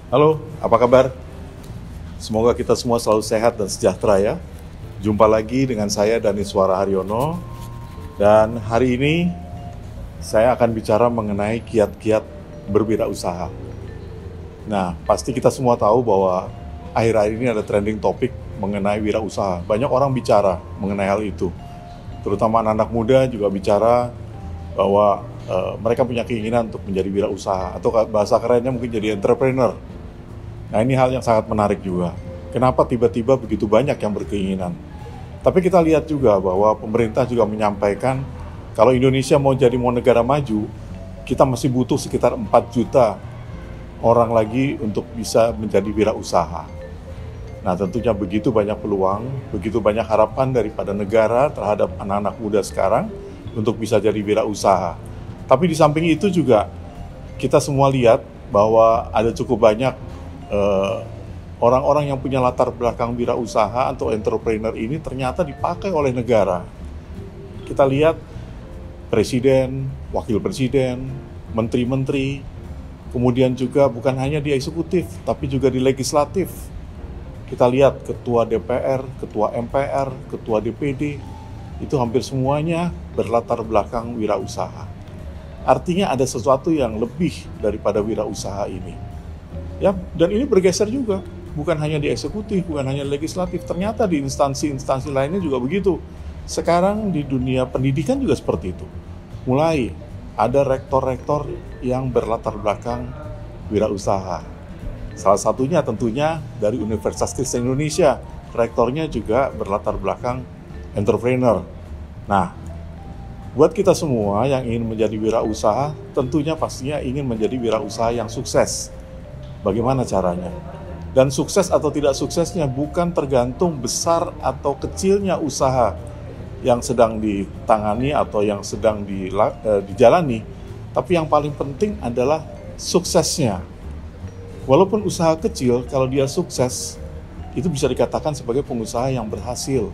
Halo, apa kabar? Semoga kita semua selalu sehat dan sejahtera ya. Jumpa lagi dengan saya Daniswara Haryono. Dan hari ini saya akan bicara mengenai kiat-kiat berwirausaha. Nah, pasti kita semua tahu bahwa akhir-akhir ini ada trending topik mengenai wirausaha. Banyak orang bicara mengenai hal itu. Terutama anak-anak muda juga bicara bahwa mereka punya keinginan untuk menjadi wirausaha atau bahasa kerennya mungkin jadi entrepreneur. Nah, ini hal yang sangat menarik juga. Kenapa tiba-tiba begitu banyak yang berkeinginan? Tapi kita lihat juga bahwa pemerintah juga menyampaikan kalau Indonesia mau negara maju, kita masih butuh sekitar 4 juta orang lagi untuk bisa menjadi wirausaha. Nah, tentunya begitu banyak peluang, begitu banyak harapan daripada negara terhadap anak-anak muda sekarang untuk bisa jadi wirausaha. Tapi di samping itu juga kita semua lihat bahwa ada cukup banyak orang-orang yang punya latar belakang wirausaha atau entrepreneur ini ternyata dipakai oleh negara. Kita lihat presiden, wakil presiden, menteri-menteri, kemudian juga bukan hanya di eksekutif, tapi juga di legislatif. Kita lihat ketua DPR, ketua MPR, ketua DPD, itu hampir semuanya berlatar belakang wirausaha. Artinya ada sesuatu yang lebih daripada wirausaha ini. Ya, dan ini bergeser juga, bukan hanya di eksekutif, bukan hanya di legislatif, ternyata di instansi-instansi lainnya juga begitu. Sekarang di dunia pendidikan juga seperti itu. Mulai ada rektor-rektor yang berlatar belakang wirausaha. Salah satunya tentunya dari Universitas Kristen Indonesia, rektornya juga berlatar belakang entrepreneur. Nah, buat kita semua yang ingin menjadi wirausaha, tentunya pastinya ingin menjadi wirausaha yang sukses. Bagaimana caranya? Dan sukses atau tidak suksesnya bukan tergantung besar atau kecilnya usaha yang sedang ditangani atau yang sedang dijalani, tapi yang paling penting adalah suksesnya. Walaupun usaha kecil, kalau dia sukses, itu bisa dikatakan sebagai pengusaha yang berhasil,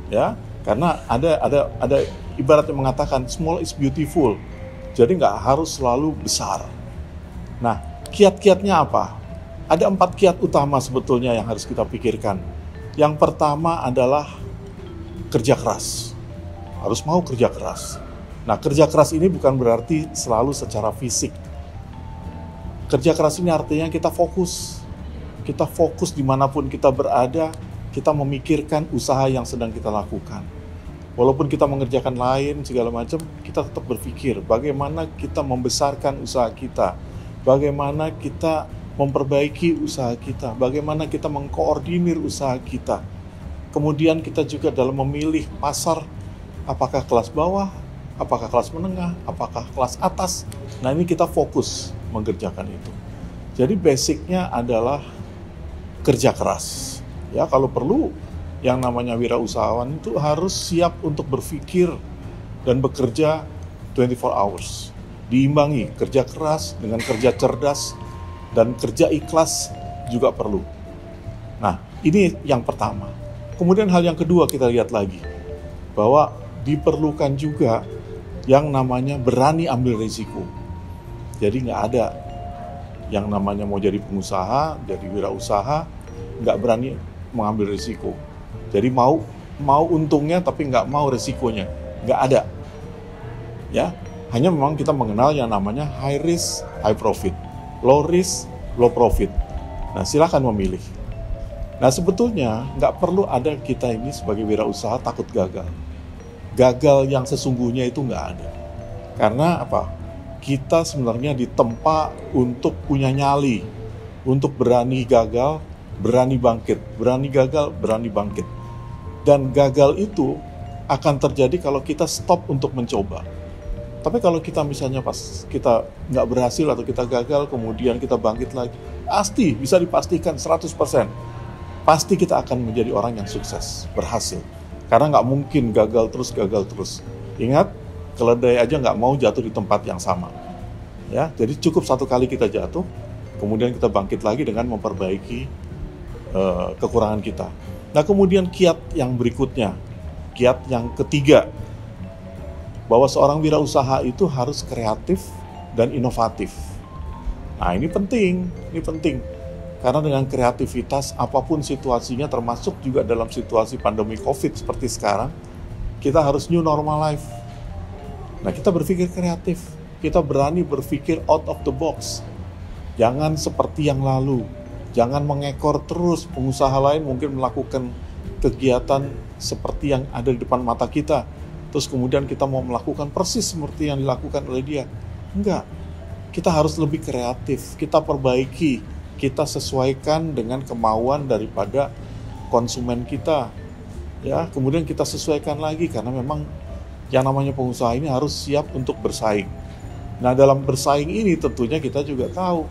ya. Karena ada ibarat yang mengatakan small is beautiful, jadi nggak harus selalu besar. Nah, kiat-kiatnya apa? Ada 4 kiat utama sebetulnya yang harus kita pikirkan. Yang pertama adalah kerja keras. Harus mau kerja keras. Nah, kerja keras ini bukan berarti selalu secara fisik. Kerja keras ini artinya kita fokus. Kita fokus dimanapun kita berada, kita memikirkan usaha yang sedang kita lakukan. Walaupun kita mengerjakan lain, segala macam, kita tetap berpikir bagaimana kita membesarkan usaha kita. Bagaimana kita memperbaiki usaha kita, bagaimana kita mengkoordinir usaha kita. Kemudian kita juga dalam memilih pasar, apakah kelas bawah, apakah kelas menengah, apakah kelas atas. Nah, ini kita fokus mengerjakan itu. Jadi basicnya adalah kerja keras. Ya, kalau perlu yang namanya wirausahawan itu harus siap untuk berpikir dan bekerja 24 hours. Diimbangi kerja keras dengan kerja cerdas dan kerja ikhlas juga perlu. Nah, ini yang pertama. Kemudian hal yang kedua kita lihat lagi, bahwa diperlukan juga yang namanya berani ambil risiko. Jadi nggak ada yang namanya mau jadi pengusaha, jadi wirausaha, nggak berani mengambil risiko. Jadi mau untungnya tapi nggak mau risikonya, nggak ada. Ya, hanya memang kita mengenal yang namanya high risk, high profit, low risk, low profit. Nah, silakan memilih. Nah, sebetulnya nggak perlu ada kita ini sebagai wirausaha takut gagal. Gagal yang sesungguhnya itu nggak ada. Karena apa? Kita sebenarnya ditempa untuk punya nyali, untuk berani gagal, berani bangkit, berani gagal, berani bangkit. Dan gagal itu akan terjadi kalau kita stop untuk mencoba. Tapi kalau kita misalnya pas kita nggak berhasil atau kita gagal, kemudian kita bangkit lagi, pasti bisa dipastikan 100%. Pasti kita akan menjadi orang yang sukses, berhasil. Karena nggak mungkin gagal terus. Ingat, keledai aja nggak mau jatuh di tempat yang sama. Ya, jadi cukup 1 kali kita jatuh, kemudian kita bangkit lagi dengan memperbaiki kekurangan kita. Nah, kemudian kiat yang berikutnya, kiat yang ketiga, bahwa seorang wirausaha itu harus kreatif dan inovatif. Nah, ini penting. Karena dengan kreativitas, apapun situasinya, termasuk juga dalam situasi pandemi COVID seperti sekarang, kita harus new normal life. Nah, kita berpikir kreatif, kita berani berpikir out of the box. Jangan seperti yang lalu, jangan mengekor terus. Pengusaha lain mungkin melakukan kegiatan seperti yang ada di depan mata kita, terus kemudian kita mau melakukan persis seperti yang dilakukan oleh dia. Enggak, kita harus lebih kreatif, kita perbaiki, kita sesuaikan dengan kemauan daripada konsumen kita. Ya, kemudian kita sesuaikan lagi, karena memang yang namanya pengusaha ini harus siap untuk bersaing. Nah, dalam bersaing ini tentunya kita juga tahu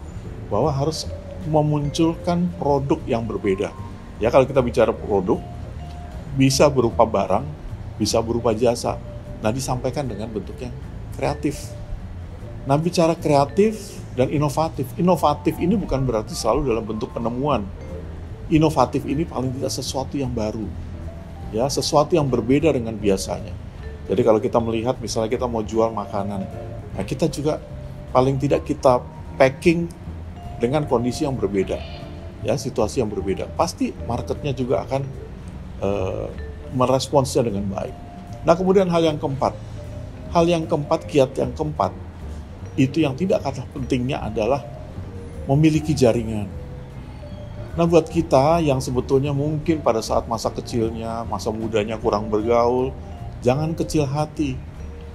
bahwa harus memunculkan produk yang berbeda. Ya, kalau kita bicara produk, bisa berupa barang, bisa berupa jasa. Nah, disampaikan dengan bentuk yang kreatif. Nah, bicara kreatif dan inovatif. Inovatif ini bukan berarti selalu dalam bentuk penemuan. Inovatif ini paling tidak sesuatu yang baru. Ya, sesuatu yang berbeda dengan biasanya. Jadi kalau kita melihat misalnya kita mau jual makanan, nah kita juga paling tidak kita packing dengan kondisi yang berbeda, ya, situasi yang berbeda. Pasti marketnya juga akan meresponsnya dengan baik. Nah, kemudian hal yang keempat, kiat yang keempat, itu yang tidak kalah pentingnya adalah memiliki jaringan. Nah, buat kita yang sebetulnya mungkin pada saat masa kecilnya, masa mudanya kurang bergaul, jangan kecil hati.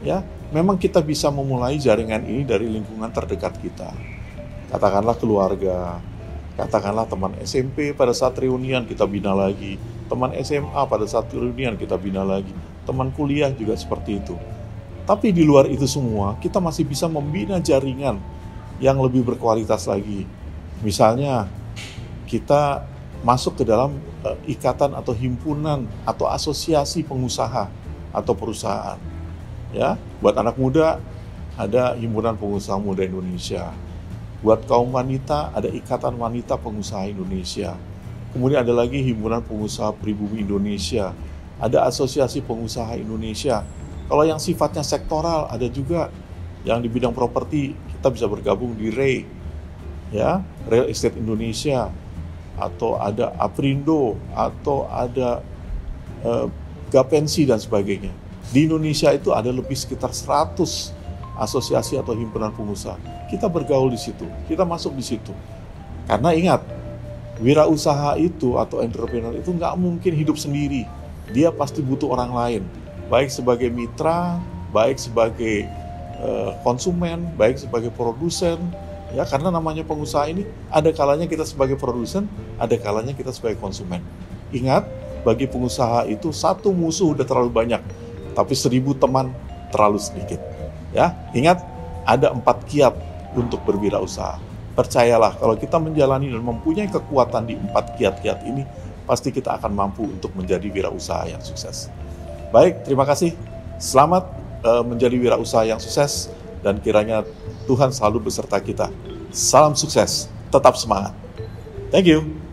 Ya, memang kita bisa memulai jaringan ini dari lingkungan terdekat kita. Katakanlah keluarga, katakanlah teman SMP pada saat reunian kita bina lagi, teman SMA pada saat reunian kita bina lagi, teman kuliah juga seperti itu. Tapi di luar itu semua, kita masih bisa membina jaringan yang lebih berkualitas lagi. Misalnya, kita masuk ke dalam ikatan atau himpunan atau asosiasi pengusaha atau perusahaan. Ya, buat anak muda ada Himpunan Pengusaha Muda Indonesia. Buat kaum wanita ada Ikatan Wanita Pengusaha Indonesia. Kemudian ada lagi Himpunan Pengusaha Pribumi Indonesia. Ada Asosiasi Pengusaha Indonesia. Kalau yang sifatnya sektoral ada juga yang di bidang properti, kita bisa bergabung di REI, ya, Real Estate Indonesia, atau ada Aprindo, atau ada Gapensi dan sebagainya. Di Indonesia itu ada lebih sekitar 100 asosiasi atau himpunan pengusaha. Kita bergaul di situ, kita masuk di situ. Karena ingat, wirausaha itu atau entrepreneur itu nggak mungkin hidup sendiri. Dia pasti butuh orang lain, baik sebagai mitra, baik sebagai konsumen, baik sebagai produsen. Ya, karena namanya pengusaha ini, ada kalanya kita sebagai produsen, ada kalanya kita sebagai konsumen. Ingat, bagi pengusaha itu satu musuh udah terlalu banyak, tapi 1000 teman terlalu sedikit. Ya, ingat, ada 4 kiat untuk berwirausaha. Percayalah, kalau kita menjalani dan mempunyai kekuatan di 4 kiat-kiat ini, pasti kita akan mampu untuk menjadi wirausaha yang sukses. Baik, terima kasih. Selamat menjadi wirausaha yang sukses, dan kiranya Tuhan selalu beserta kita. Salam sukses, tetap semangat. Thank you.